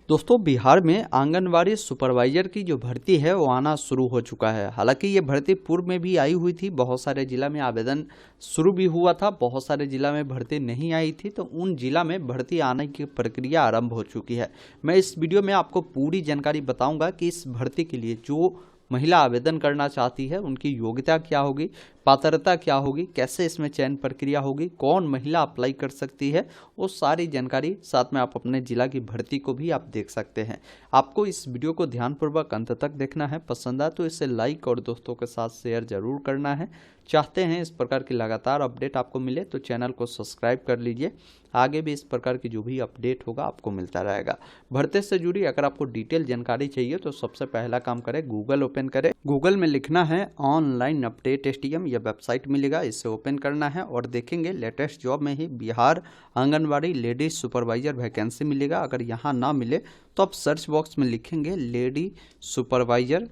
दोस्तों बिहार में आंगनवाड़ी सुपरवाइजर की जो भर्ती है वो आना शुरू हो चुका है। हालांकि ये भर्ती पूर्व में भी आई हुई थी, बहुत सारे जिला में आवेदन शुरू भी हुआ था, बहुत सारे जिला में भर्ती नहीं आई थी, तो उन जिला में भर्ती आने की प्रक्रिया आरंभ हो चुकी है। मैं इस वीडियो में आपको पूरी जानकारी बताऊंगा कि इस भर्ती के लिए जो महिला आवेदन करना चाहती है उनकी योग्यता क्या होगी, पात्रता क्या होगी, कैसे इसमें चयन प्रक्रिया होगी, कौन महिला अप्लाई कर सकती है, वो सारी जानकारी साथ में आप अपने जिला की भर्ती को भी आप देख सकते हैं। आपको इस वीडियो को ध्यानपूर्वक अंत तक देखना है। पसंद आए तो इसे लाइक और दोस्तों के साथ शेयर जरूर करना है। चाहते हैं इस प्रकार की लगातार अपडेट आपको मिले तो चैनल को सब्सक्राइब कर लीजिए। आगे भी इस प्रकार की जो भी अपडेट होगा आपको मिलता रहेगा। भर्ती से जुड़ी अगर आपको डिटेल जानकारी चाहिए तो सबसे पहला काम करें, गूगल ओपन करें। गूगल में लिखना है ऑनलाइन अपडेट STM, यह वेबसाइट मिलेगा, इसे ओपन करना है और देखेंगे लेटेस्ट जॉब में ही Bihar anganwadi lady supervisor vacancy मिलेगा। अगर यहाँ ना मिले तो आप सर्च बॉक्स में लिखेंगे लेडी सुपरवाइजर।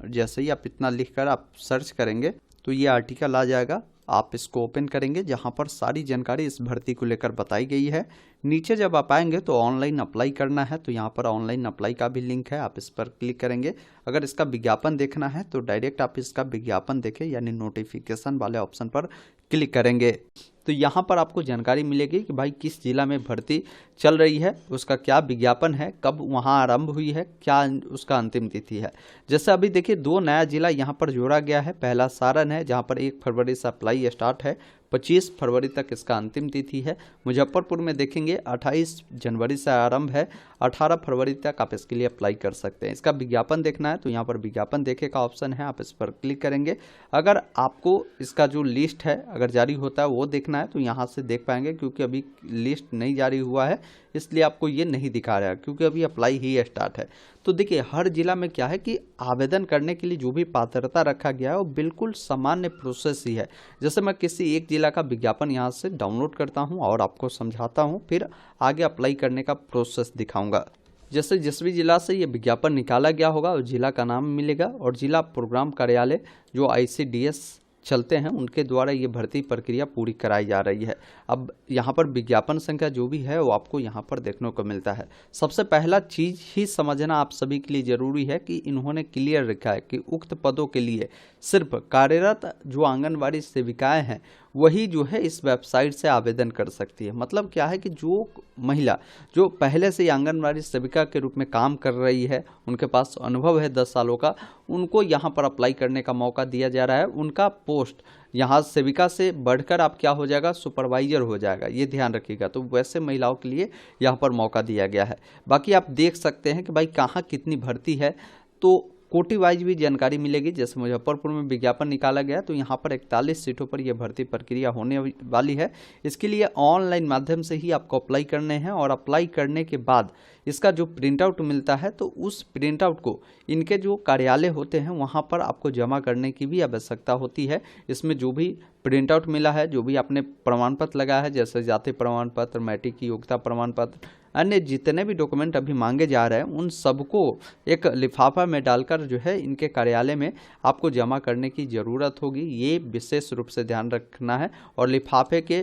जैसे ही आप इतना लिखकर आप सर्च करेंगे तो ये आर्टिकल आ जाएगा। आप इसको ओपन करेंगे जहां पर सारी जानकारी इस भर्ती को लेकर बताई गई है। नीचे जब आप आएंगे तो ऑनलाइन अप्लाई करना है, तो यहाँ पर ऑनलाइन अप्लाई का भी लिंक है, आप इस पर क्लिक करेंगे। अगर इसका विज्ञापन देखना है तो डायरेक्ट आप इसका विज्ञापन देखें, यानी नोटिफिकेशन वाले ऑप्शन पर क्लिक करेंगे तो यहाँ पर आपको जानकारी मिलेगी कि भाई किस जिला में भर्ती चल रही है, उसका क्या विज्ञापन है, कब वहाँ आरंभ हुई है, क्या उसका अंतिम तिथि है। जैसे अभी देखिए 2 नया जिला यहाँ पर जोड़ा गया है। पहला सारण है जहाँ पर 1 फरवरी से अप्लाई स्टार्ट है, 25 फरवरी तक इसका अंतिम तिथि है। मुजफ्फरपुर में देखेंगे 28 जनवरी से आरंभ है, 18 फरवरी तक आप इसके लिए अप्लाई कर सकते हैं। इसका विज्ञापन देखना है तो यहाँ पर विज्ञापन देखे का ऑप्शन है, आप इस पर क्लिक करेंगे। अगर आपको इसका जो लिस्ट है अगर जारी होता है वो देखना है तो यहाँ से देख पाएंगे, क्योंकि अभी लिस्ट नहीं जारी हुआ है इसलिए आपको ये नहीं दिखा रहा है, क्योंकि अभी अप्लाई ही स्टार्ट है। तो देखिए हर जिला में क्या है कि आवेदन करने के लिए जो भी पात्रता रखा गया है वो बिल्कुल सामान्य प्रोसेस ही है। जैसे मैं किसी एक जिला का विज्ञापन यहाँ से डाउनलोड करता हूँ और आपको समझाता हूँ, फिर आगे अप्लाई करने का प्रोसेस दिखाऊंगा। जैसे जिस भी जिला से ये विज्ञापन निकाला गया होगा उस जिला का नाम मिलेगा और जिला प्रोग्राम कार्यालय जो ICDS चलते हैं उनके द्वारा ये भर्ती प्रक्रिया पूरी कराई जा रही है। अब यहाँ पर विज्ञापन संख्या जो भी है वो आपको यहाँ पर देखने को मिलता है। सबसे पहला चीज ही समझना आप सभी के लिए जरूरी है कि इन्होंने क्लियर रखा है कि उक्त पदों के लिए सिर्फ कार्यरत जो आंगनवाड़ी सेविकाएं हैं वही जो है इस वेबसाइट से आवेदन कर सकती है। मतलब क्या है कि जो महिला जो पहले से आंगनवाड़ी सेविका के रूप में काम कर रही है, उनके पास अनुभव है 10 सालों का, उनको यहाँ पर अप्लाई करने का मौका दिया जा रहा है। उनका पोस्ट यहाँ सेविका से बढ़कर आप क्या हो जाएगा, सुपरवाइजर हो जाएगा, ये ध्यान रखिएगा। तो वैसे महिलाओं के लिए यहाँ पर मौका दिया गया है। बाकी आप देख सकते हैं कि भाई कहाँ कितनी भर्ती है, तो कोटि वाइज भी जानकारी मिलेगी। जैसे मुजफ्फरपुर में विज्ञापन निकाला गया तो यहाँ पर 41 सीटों पर यह भर्ती प्रक्रिया होने वाली है। इसके लिए ऑनलाइन माध्यम से ही आपको अप्लाई करने हैं और अप्लाई करने के बाद इसका जो प्रिंट आउट मिलता है तो उस प्रिंट आउट को इनके जो कार्यालय होते हैं वहाँ पर आपको जमा करने की भी आवश्यकता होती है। इसमें जो भी प्रिंट आउट मिला है, जो भी आपने प्रमाण पत्र लगाया है, जैसे जाति प्रमाण पत्र, मैट्रिक की योग्यता प्रमाण पत्र, अन्य जितने भी डॉक्यूमेंट अभी मांगे जा रहे हैं उन सबको एक लिफाफा में डालकर जो है इनके कार्यालय में आपको जमा करने की ज़रूरत होगी। ये विशेष रूप से ध्यान रखना है। और लिफाफे के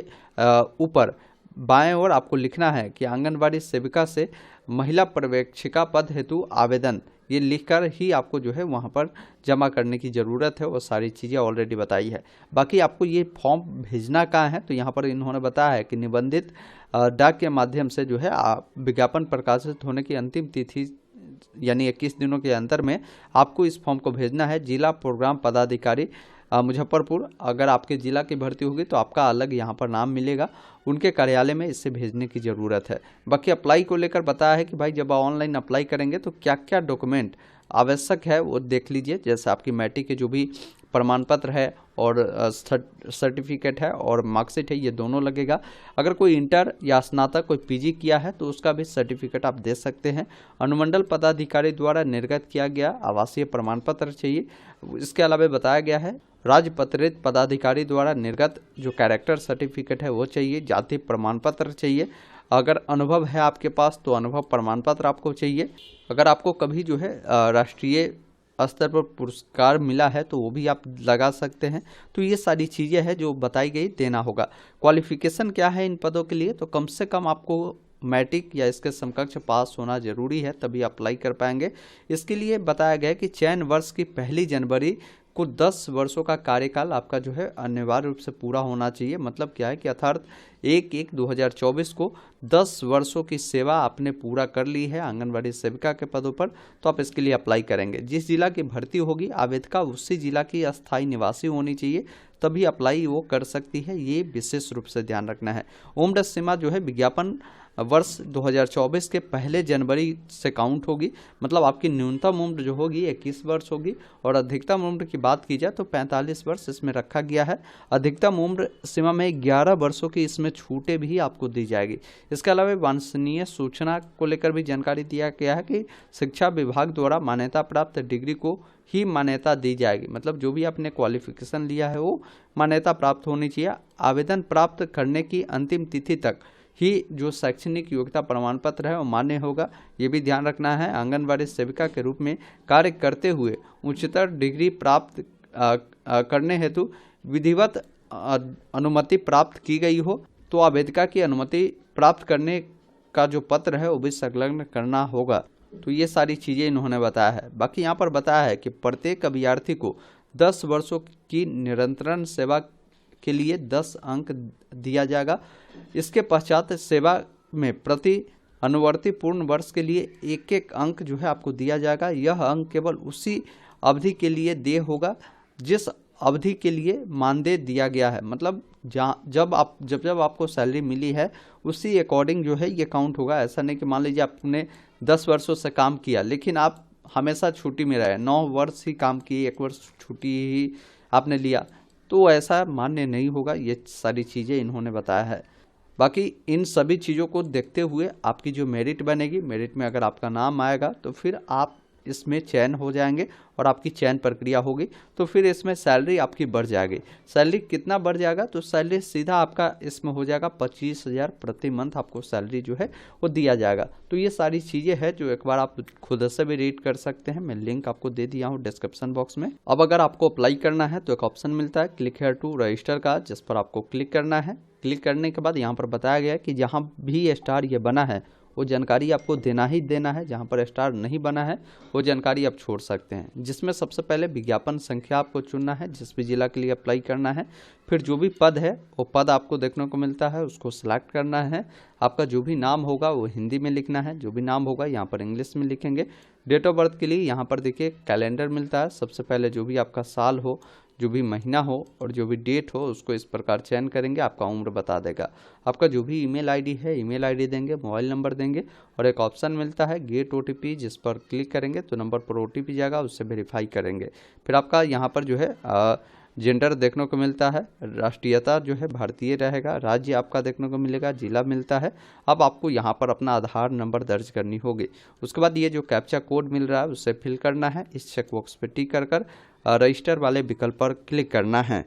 ऊपर बाएं ओर आपको लिखना है कि आंगनवाड़ी सेविका से महिला पर्यवेक्षिका पद हेतु आवेदन, ये लिखकर ही आपको जो है वहाँ पर जमा करने की ज़रूरत है। वो सारी चीज़ें ऑलरेडी बताई है। बाकी आपको ये फॉर्म भेजना कहाँ है तो यहाँ पर इन्होंने बताया है कि निबंधित डाक के माध्यम से जो है विज्ञापन प्रकाशित होने की अंतिम तिथि यानी 21 दिनों के अंतर में आपको इस फॉर्म को भेजना है। जिला प्रोग्राम पदाधिकारी मुजफ्फरपुर, अगर आपके जिला की भर्ती होगी तो आपका अलग यहाँ पर नाम मिलेगा, उनके कार्यालय में इसे भेजने की ज़रूरत है। बाकी अप्लाई को लेकर बताया है कि भाई जब ऑनलाइन अप्लाई करेंगे तो क्या क्या डॉक्यूमेंट आवश्यक है वो देख लीजिए। जैसे आपकी मैट्रिक के जो भी प्रमाण पत्र है और सर्टिफिकेट है और मार्कशीट है, ये दोनों लगेगा। अगर कोई इंटर या स्नातक कोई PG किया है तो उसका भी सर्टिफिकेट आप दे सकते हैं। अनुमंडल पदाधिकारी द्वारा निर्गत किया गया आवासीय प्रमाण पत्र चाहिए। इसके अलावा बताया गया है राजपत्रित पदाधिकारी द्वारा निर्गत जो कैरेक्टर सर्टिफिकेट है वो चाहिए। जाति प्रमाण पत्र चाहिए। अगर अनुभव है आपके पास तो अनुभव प्रमाण पत्र आपको चाहिए। अगर आपको कभी जो है राष्ट्रीय स्तर पर पुरस्कार मिला है तो वो भी आप लगा सकते हैं। तो ये सारी चीज़ें हैं जो बताई गई, देना होगा। क्वालिफिकेशन क्या है इन पदों के लिए, तो कम से कम आपको मैट्रिक या इसके समकक्ष पास होना जरूरी है, तभी अप्लाई कर पाएंगे। इसके लिए बताया गया कि चयन वर्ष की 1 जनवरी को 10 वर्षों का कार्यकाल आपका जो है अनिवार्य रूप से पूरा होना चाहिए। मतलब क्या है कि अर्थात 1/1/2024 को 10 वर्षों की सेवा आपने पूरा कर ली है आंगनबाड़ी सेविका के पदों पर, तो आप इसके लिए अप्लाई करेंगे। जिस जिला की भर्ती होगी आवेदका उसी जिला की अस्थायी निवासी होनी चाहिए, तभी अप्लाई वो कर सकती है, ये विशेष रूप से ध्यान रखना है। उम्र सीमा जो है विज्ञापन वर्ष 2024 के 1 जनवरी से काउंट होगी। मतलब आपकी न्यूनतम उम्र जो होगी 21 वर्ष होगी और अधिकतम उम्र की बात की जाए तो 45 वर्ष इसमें रखा गया है। अधिकतम उम्र सीमा में 11 वर्षों की इसमें छूटें भी आपको दी जाएगी। इसके अलावा वांछनीय सूचना को लेकर भी जानकारी दिया गया है कि शिक्षा विभाग द्वारा मान्यता प्राप्त डिग्री को ही मान्यता दी जाएगी। मतलब जो भी आपने क्वालिफिकेशन लिया है वो मान्यता प्राप्त होनी चाहिए। आवेदन प्राप्त करने की अंतिम तिथि तक ही जो शैक्षणिक योग्यता प्रमाण पत्र है वो मान्य होगा, ये भी ध्यान रखना है। आंगनबाड़ी सेविका के रूप में कार्य करते हुए उच्चतर डिग्री प्राप्त करने हेतु विधिवत अनुमति प्राप्त की गई हो तो आवेदिका की अनुमति प्राप्त करने का जो पत्र है वो भी संलग्न करना होगा। तो ये सारी चीज़ें इन्होंने बताया है। बाकी यहाँ पर बताया है कि प्रत्येक अभ्यर्थी को 10 वर्षों की निरंतर सेवा के लिए 10 अंक दिया जाएगा। इसके पश्चात सेवा में प्रति अनुवर्ती पूर्ण वर्ष के लिए 1-1 अंक जो है आपको दिया जाएगा। यह अंक केवल उसी अवधि के लिए देय होगा जिस अवधि के लिए मानदेय दिया गया है। मतलब जब आपको सैलरी मिली है उसी अकॉर्डिंग जो है ये काउंट होगा। ऐसा नहीं कि मान लीजिए आपने 10 वर्षों से काम किया लेकिन आप हमेशा छुट्टी में रहे, 9 वर्ष ही काम किए, 1 वर्ष छुट्टी ही आपने लिया, तो ऐसा मान्य नहीं होगा। ये सारी चीज़ें इन्होंने बताया है। बाकी इन सभी चीज़ों को देखते हुए आपकी जो मेरिट बनेगी, मेरिट में अगर आपका नाम आएगा तो फिर आप इसमें चयन हो जाएंगे और आपकी चयन प्रक्रिया होगी तो फिर इसमें सैलरी आपकी बढ़ जाएगी। सैलरी कितना बढ़ जाएगा तो सैलरी सीधा आपका इसमें हो जाएगा 25,000 प्रति मंथ आपको सैलरी जो है वो दिया जाएगा। तो ये सारी चीज़ें हैं जो एक बार आप खुद से भी रीड कर सकते हैं। मैं लिंक आपको दे दिया हूँ डिस्क्रिप्शन बॉक्स में। अब अगर आपको अप्लाई करना है तो एक ऑप्शन मिलता है क्लिक हेयर टू रजिस्टर का, जिस पर आपको क्लिक करना है। क्लिक करने के बाद यहाँ पर बताया गया है कि जहाँ भी स्टार ये बना है वो जानकारी आपको देना ही देना है। जहाँ पर स्टार नहीं बना है वो जानकारी आप छोड़ सकते हैं। जिसमें सबसे पहले विज्ञापन संख्या आपको चुनना है जिस भी जिला के लिए अप्लाई करना है। फिर जो भी पद है वो पद आपको देखने को मिलता है, उसको सिलेक्ट करना है। आपका जो भी नाम होगा वो हिंदी में लिखना है, जो भी नाम होगा यहाँ पर इंग्लिश में लिखेंगे। डेट ऑफ बर्थ के लिए यहाँ पर देखिए कैलेंडर मिलता है। सबसे पहले जो भी आपका साल हो, जो भी महीना हो और जो भी डेट हो उसको इस प्रकार चयन करेंगे, आपका उम्र बता देगा। आपका जो भी ईमेल आईडी है ईमेल आईडी देंगे, मोबाइल नंबर देंगे और एक ऑप्शन मिलता है गेट ओटीपी, जिस पर क्लिक करेंगे तो नंबर पर ओटीपी जाएगा, उससे वेरीफाई करेंगे। फिर आपका यहाँ पर जो है जेंडर देखने को मिलता है, राष्ट्रीयता जो है भारतीय रहेगा, राज्य आपका देखने को मिलेगा, जिला मिलता है। अब आपको यहाँ पर अपना आधार नंबर दर्ज करनी होगी। उसके बाद ये जो कैप्चा कोड मिल रहा है उसे फिल करना है। इस चेकबॉक्स पे टिक कर रजिस्टर वाले विकल्प पर क्लिक करना है।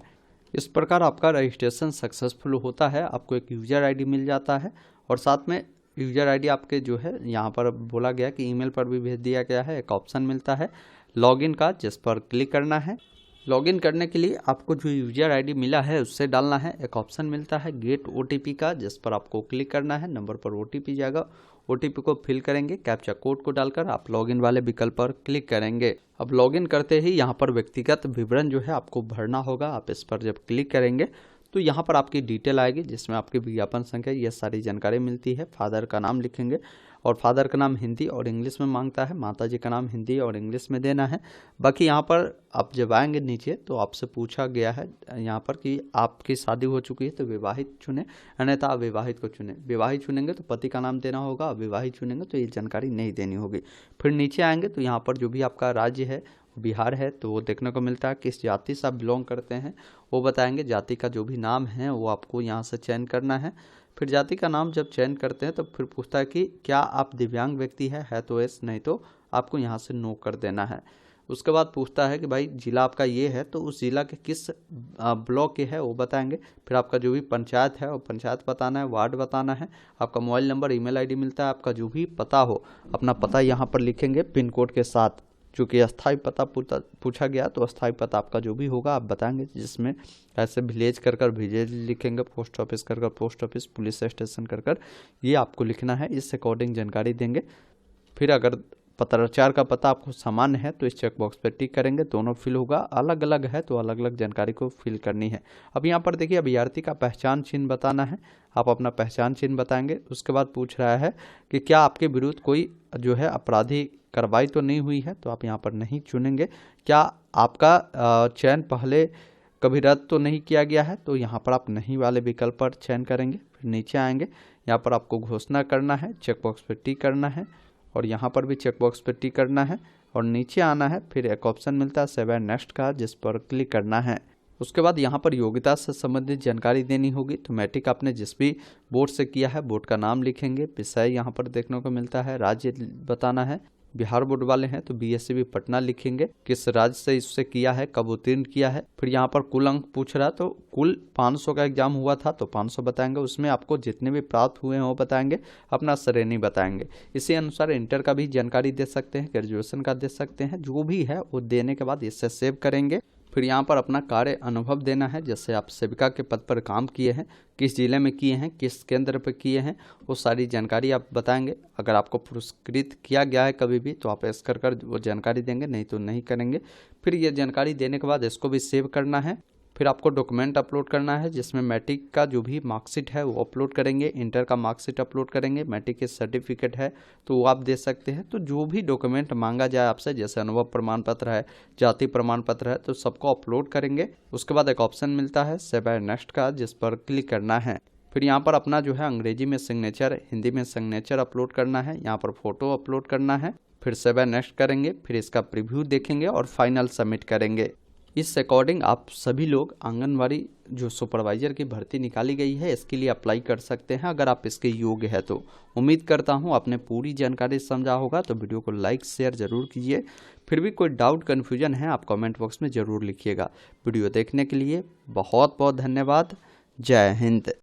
इस प्रकार आपका रजिस्ट्रेशन सक्सेसफुल होता है। आपको एक यूज़र आईडी मिल जाता है और साथ में यूज़र आईडी आपके जो है यहाँ पर बोला गया कि ईमेल पर भी भेज दिया गया है। एक ऑप्शन मिलता है लॉगिन का, जिस पर क्लिक करना है। लॉगिन करने के लिए आपको जो यूज़र आईडी मिला है उससे डालना है। एक ऑप्शन मिलता है गेट ओटीपी का, जिस पर आपको क्लिक करना है। नंबर पर ओटीपी जाएगा, ओटीपी को फिल करेंगे, कैप्चा कोड को डालकर आप लॉगिन वाले विकल्प पर क्लिक करेंगे। अब लॉगिन करते ही यहाँ पर व्यक्तिगत विवरण जो है आपको भरना होगा। आप इस पर जब क्लिक करेंगे तो यहाँ पर आपकी डिटेल आएगी जिसमें आपकी विज्ञापन संख्या, ये सारी जानकारी मिलती है। फादर का नाम लिखेंगे और फादर का नाम हिंदी और इंग्लिश में मांगता है, माताजी का नाम हिंदी और इंग्लिश में देना है। बाकी यहाँ पर आप जब आएंगे नीचे तो आपसे पूछा गया है यहाँ पर कि आपकी शादी हो चुकी है तो विवाहित चुने, अन्यथा अविवाहित को चुने। विवाहित चुनेंगे तो पति का नाम देना होगा, अविवाहित चुनेंगे तो ये जानकारी नहीं देनी होगी। फिर नीचे आएंगे तो यहाँ पर जो भी आपका राज्य है, बिहार है, तो वो देखने को मिलता है। किस जाति से आप बिलोंग करते हैं वो बताएंगे। जाति का जो भी नाम है वो आपको यहाँ से चयन करना है। फिर जाति का नाम जब चयन करते हैं तो फिर पूछता है कि क्या आप दिव्यांग व्यक्ति है तो यस, नहीं तो आपको यहाँ से नो कर देना है। उसके बाद पूछता है कि भाई जिला आपका ये है तो उस जिला के किस ब्लॉक के है वो बताएंगे। फिर आपका जो भी पंचायत है वो पंचायत बताना है, वार्ड बताना है। आपका मोबाइल नंबर, ईमेल आईडी मिलता है। आपका जो भी पता हो अपना पता यहाँ पर लिखेंगे पिन कोड के साथ। चूँकि अस्थायी पता पूछा गया तो अस्थायी पता आपका जो भी होगा आप बताएंगे, जिसमें ऐसे विलेज कर विलेज लिखेंगे, पोस्ट ऑफिस कर पोस्ट ऑफिस, पुलिस स्टेशन कर ये आपको लिखना है। इस अकॉर्डिंग जानकारी देंगे। फिर अगर पत्राचार का पता आपको सामान्य है तो इस चेक बॉक्स पर टिक करेंगे, दोनों फिल होगा। अलग अलग है तो अलग अलग जानकारी को फिल करनी है। अब यहाँ पर देखिए अभ्यर्थी का पहचान चिन्ह बताना है, आप अपना पहचान चिन्ह बताएंगे। उसके बाद पूछ रहा है कि क्या आपके विरुद्ध कोई जो है आपराधिक कार्रवाई तो नहीं हुई है, तो आप यहाँ पर नहीं चुनेंगे। क्या आपका चयन पहले कभी रद्द तो नहीं किया गया है, तो यहाँ पर आप नहीं वाले विकल्प पर चयन करेंगे। फिर नीचे आएंगे, यहाँ पर आपको घोषणा करना है, चेक बॉक्स पर टिक करना है और यहाँ पर भी चेक बॉक्स पर टिक करना है और नीचे आना है। फिर एक ऑप्शन मिलता है सेव एंड नेक्स्ट का, जिस पर क्लिक करना है। उसके बाद यहाँ पर योग्यता से संबंधित जानकारी देनी होगी। तो मैट्रिक आपने जिस भी बोर्ड से किया है बोर्ड का नाम लिखेंगे। विषय यहाँ पर देखने को मिलता है, राज्य बताना है। बिहार बोर्ड वाले हैं तो बीएससीबी पटना लिखेंगे, किस राज्य से इससे किया है, कब उत्तीर्ण किया है। फिर यहाँ पर कुल अंक पूछ रहा है, तो कुल 500 का एग्जाम हुआ था तो 500 बताएंगे। उसमें आपको जितने भी प्राप्त हुए हैं वो बताएंगे, अपना श्रेणी बताएंगे। इसी अनुसार इंटर का भी जानकारी दे सकते हैं, ग्रेजुएशन का दे सकते हैं, जो भी है वो देने के बाद इससे सेव करेंगे। फिर यहाँ पर अपना कार्य अनुभव देना है, जैसे आप सेविका के पद पर काम किए हैं, किस जिले में किए हैं, किस केंद्र पर किए हैं, वो सारी जानकारी आप बताएंगे। अगर आपको पुरस्कृत किया गया है कभी भी तो आप ऐसा कर वो जानकारी देंगे, नहीं तो नहीं करेंगे। फिर ये जानकारी देने के बाद इसको भी सेव करना है। फिर आपको डॉक्यूमेंट अपलोड करना है, जिसमें मैट्रिक का जो भी मार्कशीट है वो अपलोड करेंगे, इंटर का मार्कशीट अपलोड करेंगे, मैट्रिक के सर्टिफिकेट है तो वो आप दे सकते हैं। तो जो भी डॉक्यूमेंट मांगा जाए आपसे, जैसे अनुभव प्रमाण पत्र है, जाति प्रमाण पत्र है, तो सबको अपलोड करेंगे। उसके बाद एक ऑप्शन मिलता है सेव एंड नेक्स्ट का, जिस पर क्लिक करना है। फिर यहाँ पर अपना जो है अंग्रेजी में सिग्नेचर, हिंदी में सिग्नेचर अपलोड करना है, यहाँ पर फोटो अपलोड करना है। फिर सेव एंड नेक्स्ट करेंगे, फिर इसका प्रीव्यू देखेंगे और फाइनल सबमिट करेंगे। इस अकॉर्डिंग आप सभी लोग आंगनवाड़ी जो सुपरवाइजर की भर्ती निकाली गई है इसके लिए अप्लाई कर सकते हैं, अगर आप इसके योग्य है तो। उम्मीद करता हूं आपने पूरी जानकारी समझा होगा, तो वीडियो को लाइक शेयर जरूर कीजिए। फिर भी कोई डाउट कन्फ्यूजन है आप कमेंट बॉक्स में ज़रूर लिखिएगा। वीडियो देखने के लिए बहुत बहुत धन्यवाद। जय हिंद।